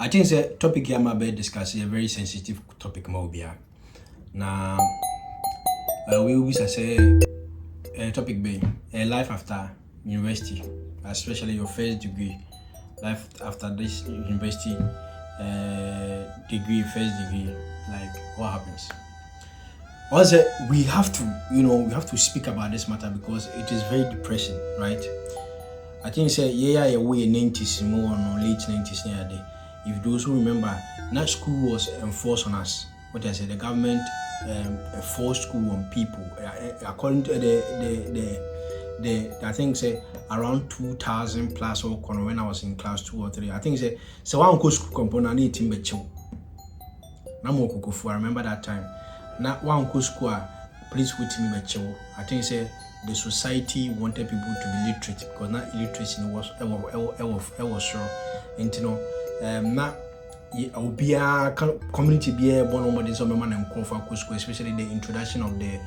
I think the topic here I'm about discussing a very sensitive topic Mobia. Now we will say a topic being a life after university, especially your first degree, life after this university degree, first degree, like what happens. Also, we have to speak about this matter because it is very depressing, right? I think say yeah, way 90s more or late 90s near. If those who remember, that school was enforced on us. What I said, the government forced school on people. According to the I think say around 2000 plus or when I was in class 2 or 3. I think say so one go school component need to be chill. I remember that time. Now one go school please with me be chill. I think say the society wanted people to be literate because not illiteracy was sure. And you know. Na obia community be born on modern some man and school, especially the introduction of the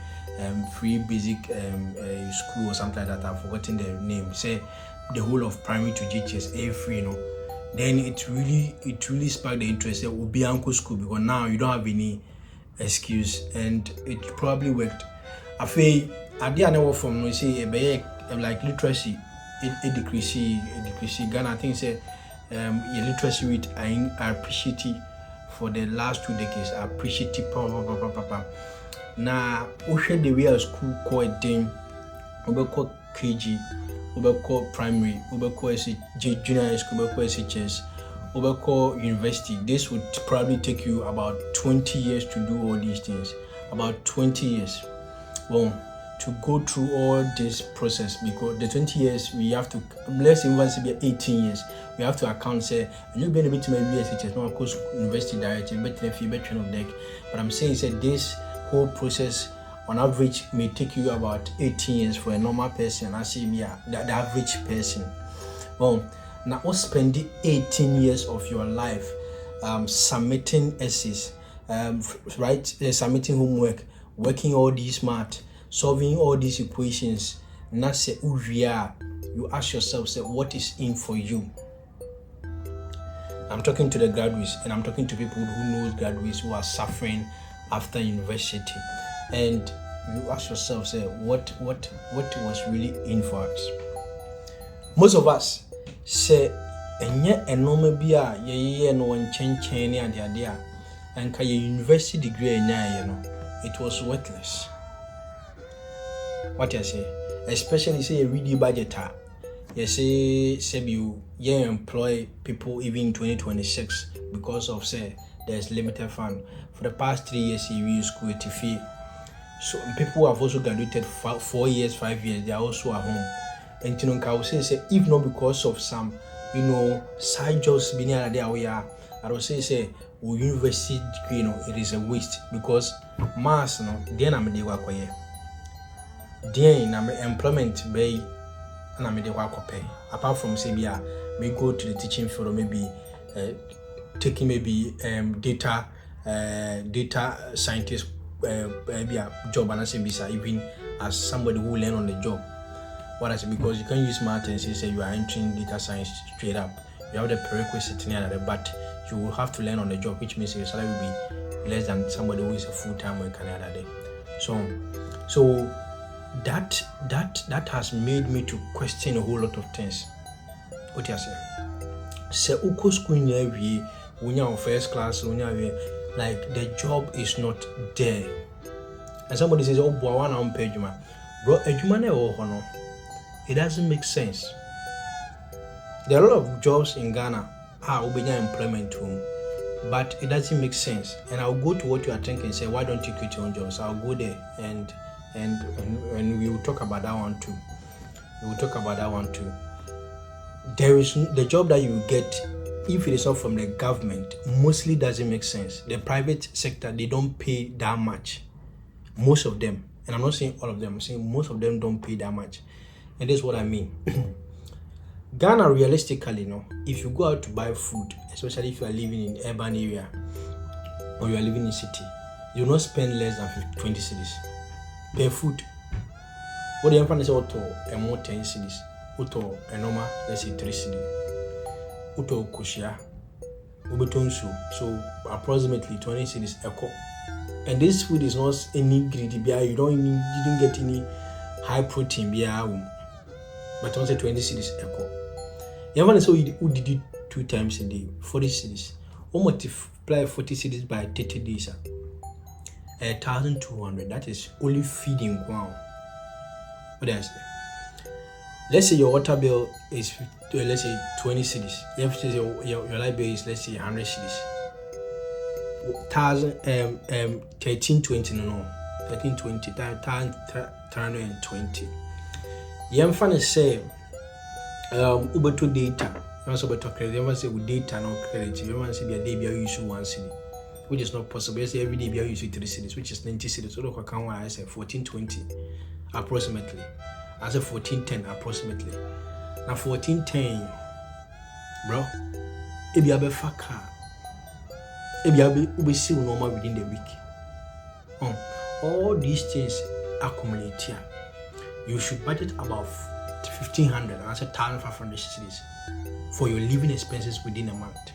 free basic school or something like that. I've forgotten the name. Say the whole of primary to GHS free, then it really sparked the interest. Obia uncle school because now you don't have any excuse, and it probably worked. I feel I never from say like literacy it decrease Ghana. I think say literacy rate I appreciate it for the last 2 decades. I appreciate it. Now, the way a school called a thing, we call KG, we call primary, we call junior high school, we call SHS, we call university. This would probably take you about 20 years to do all these things. About 20 years. Well, to go through all this process, because the 20 years we have to, let's even say 18 years, we have to account say and you'll be able to maybe SHS, no of course university director, better fee, better of deck. But I'm saying say this whole process on average may take you about 18 years for a normal person. I see the average person. Well, now what spending 18 years of your life submitting essays, right? Submitting homework, working all these smart, solving all these equations. Not say you ask yourself, say, what is in for you? I'm talking to the graduates and I'm talking to people who know graduates who are suffering after university. And you ask yourself, say, what was really in for us? Most of us say, and yet a normal beer, no one change and the idea, and your university degree, it was worthless. What I say, especially say a ready budgeter. You say you employ people even in 2026 because of say there's limited fund. For the past 3 years you use school at fee. So people who have also graduated 4 years, 5 years, they are also at home. And you know, I will say if not because of some side jobs being there we are, I will say university degree, it is a waste because mass then I'm the work here. Then employment bay and I'm the work pay. Apart from say may go to the teaching field or maybe taking maybe data scientist maybe a job and I say even as somebody who learn on the job. What I say, because you can't use math and say you are entering data science straight up. You have the prerequisite near that, but you will have to learn on the job, which means your salary will be less than somebody who is a full-time worker the other day. So that has made me to question a whole lot of things. What you say? Say uko school near when you're first class, when you're like the job is not there. And somebody says, oh boy, one on page man. Bro, it doesn't make sense. There are a lot of jobs in Ghana employment room, but it doesn't make sense. And I'll go to what you are thinking and say, why don't you quit your own jobs? I'll go there and we will talk about that one too. There is the job that you get, if it is not from the government, mostly doesn't make sense. The private sector, they don't pay that much. Most of them, and I'm not saying all of them, I'm saying most of them don't pay that much. And that's what I mean. Ghana, realistically, if you go out to buy food, especially if you are living in urban area or you are living in city, you will not spend less than 20 cedis per food. What the emphasis is auto and more 10 cedis, auto and normal, let's say 3 cedis, auto koshia, Obetonsu. So approximately 20 cities echo. And this food is not any greedy beer. You didn't get any high protein beer. But once 20 cities echo. You want to say who did it 2 times a day, 40 cities. Or multiply 40 cities by 30 days. 1,200. That is only feeding ground. What else? Let's say your water bill is let's say 20 cities. You have to say your light bill is let's say 100 cities. 1320 no 1320 320. You can say ubeto data. You also better credit. You say with data no credit. You want to say be a day be use 1 city, which is not possible. You say every day be use 3 cities, which is 90 cities. So look, I can I say 1420 approximately. I say 1410 approximately. Now 1410, bro. If you have a car, if you have a see normal within the week. All these things accumulate here. You should budget about 1,500 and I said 1,500 cities for your living expenses within a month.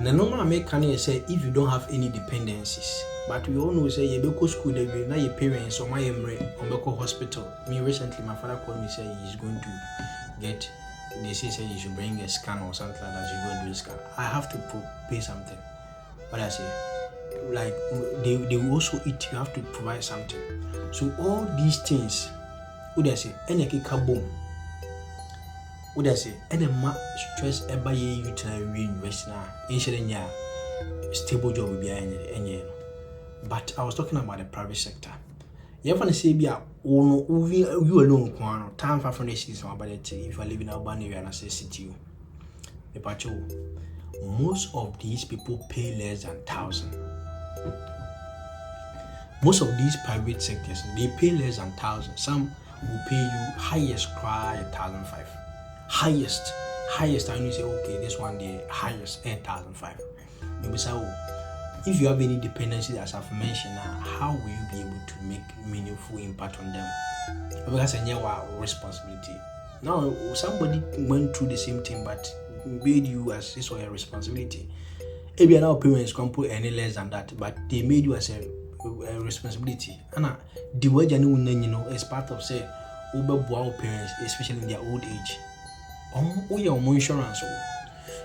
The normal American say if you don't have any dependencies, but we all know say you go school, now your parents or my or hospital. Me recently, my father called me say he's going to get. They say you should bring a scan or something like that. You go and do a scan. I have to pay something. But I say, like they will also eat. You have to provide something. So all these things, what they say, any boom. What they say, any stress ever you try to reinvest now. Insurance, stable job will be any. But I was talking about the private sector. You have to say, you alone, time 500 cities about it. If you are living in urban area and I say city, most of these people pay less than 1,000. Most of these private sectors, they pay less than 1,000. Some will pay you highest cry 1,500. Highest. And you say, okay, this one the highest 8,500. Maybe so. If you have any dependencies, as I've mentioned, how will you be able to make meaningful impact on them? Because I know our responsibility. Now, somebody went through the same thing, but made you as this or your responsibility. Maybe now parents can't put any less than that, but they made you as a responsibility. And the way you is part of say, over parents, especially in their old age. Your insurance.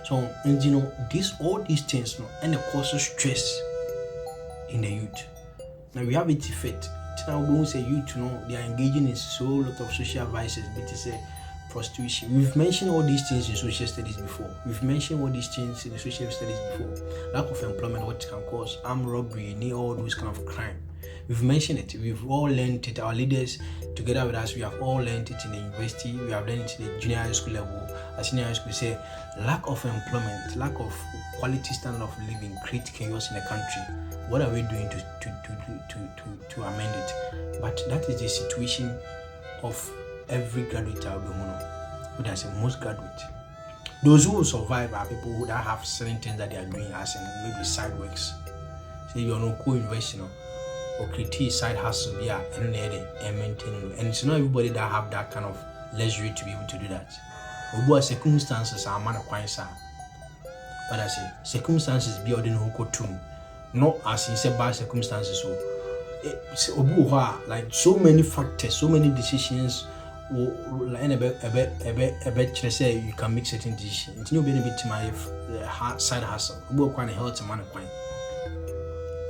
So, and all these things, and it causes stress in the youth. Now we have it effect. Now we won't say youth, they are engaging in so lot of social vices, but it's a prostitution. We've mentioned all these things in social studies before. Lack of employment, what it can cause, armed robbery, all those kind of crime. We've mentioned it. We've all learned it. Our leaders, together with us, we have all learned it in the university. We have learned it in the junior high school level. At senior high school, say lack of employment, lack of quality standard of living create chaos in the country. What are we doing to amend it? But that is the situation of every graduate out there. But I say most graduates. Those who will survive are people who that have certain things that they are doing as in maybe side works. Say you're not co-investing or create side hustle and maintain. And it's not everybody that have that kind of luxury to be able to do that. But circumstances are man quite sad. But I say circumstances be ordinary who go to not as in say bad circumstances. So like so many factors, so many decisions. Say you can make certain decisions. It's not benefit to my side hustle. Who quite health man quite.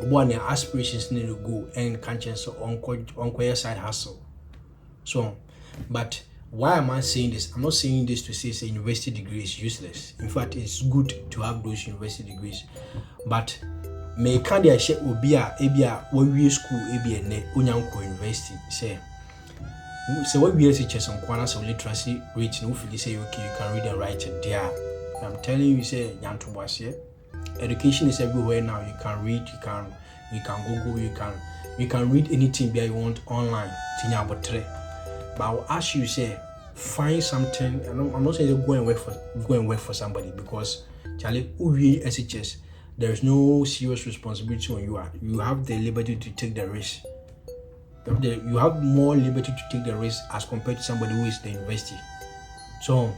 One their aspirations need to go and conscience on side hustle. So, but why am I saying this? I'm not saying this to say university degree is useless. In fact, it's good to have those university degrees. But may can't they share will be a school university say. So what we teachers on quantity of literacy rate no feel say okay you can read and write it there. I'm telling you say education is everywhere now. You can read, you can Google, you can read anything that you want online. But I'll ask you say find something. I'm not saying go and work for somebody because Charlie SHS there is no serious responsibility on you. You have the liberty to take the risk. You have more liberty to take the risk as compared to somebody who is the university. So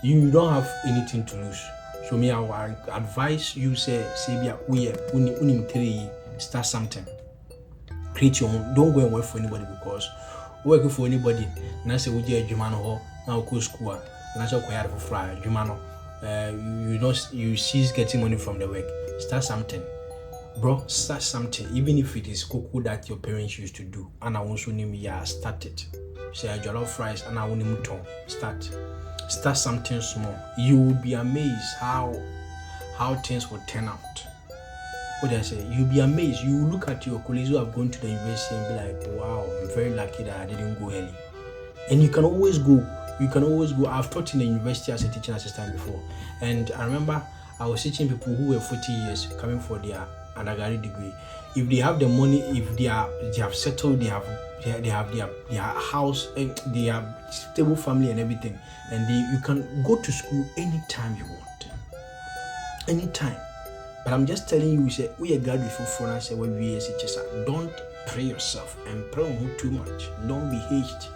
you don't have anything to lose. So me, I will advise you say be a unim 3, start something. Create your own. Don't go and work for anybody, because working for anybody, now say we do a Jumano, now go school, and I shall acquire for fry Jumano. You cease getting money from the work. Start something, bro. Start something, even if it is cocoa that your parents used to do. And I want you start it. Say a jollof fries, and I want you to start something small. You will be amazed how things will turn out. What I say, you'll be amazed. You will look at your colleagues who have gone to the university and be like, wow, I'm very lucky that I didn't go early. And you can always go. I've taught in the university as a teaching assistant before, and I remember I was teaching people who were 40 years coming for their undergraduate degree. If they have the money, if they have settled, they have their house, and they have stable family and everything, and you can go to school anytime you want, anytime. But I'm just telling you, say we are graduate for us. Say we don't pray yourself and pray on too much. Don't be hasty.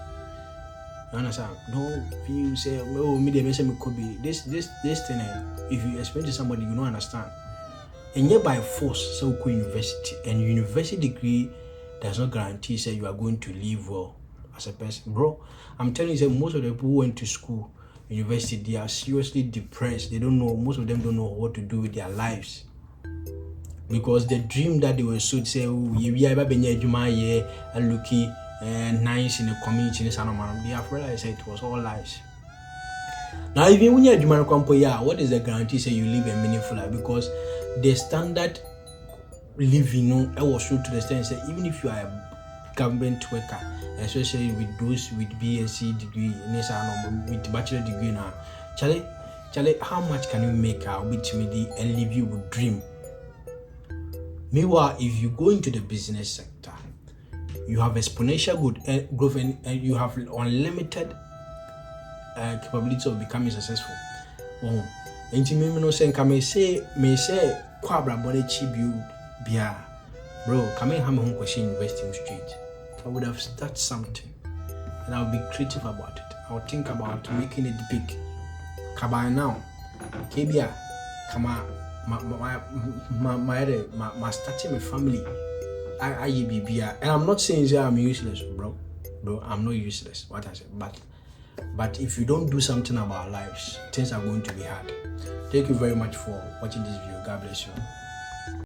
You understand? Don't feel say, oh, me the message me could be this thing. If you explain to somebody, you don't understand. And yet by force, so go university, and university degree does not guarantee say you are going to live well as a person, bro. I'm telling you, say most of the people who went to school, university, they are seriously depressed. They don't know. Most of them don't know what to do with their lives. Because the dream that they were so say, oh, you are and looking nice in the community, they have realized it was all lies. Now, even when you're a Jumano Kwampo, what is the guarantee say you live a meaningful life? Because the standard living, I was true to the extent say even if you are a government worker, especially with those with BSc degree, with bachelor degree now, Charlie, how much can you make out with me and leave you with dream? Meanwhile, if you go into the business sector, you have exponential growth and you have unlimited capability of becoming successful. And you may say, Quabra body cheap you bia, bro. Come in, home question investing straight. I would have started something, and I'll be creative about it. I'll think about making it big. Kabay now, Kebia, Kama. My starting my family, and I'm not saying that I'm useless, bro. I'm not useless. What I said, but if you don't do something about our lives, things are going to be hard. Thank you very much for watching this video. God bless you.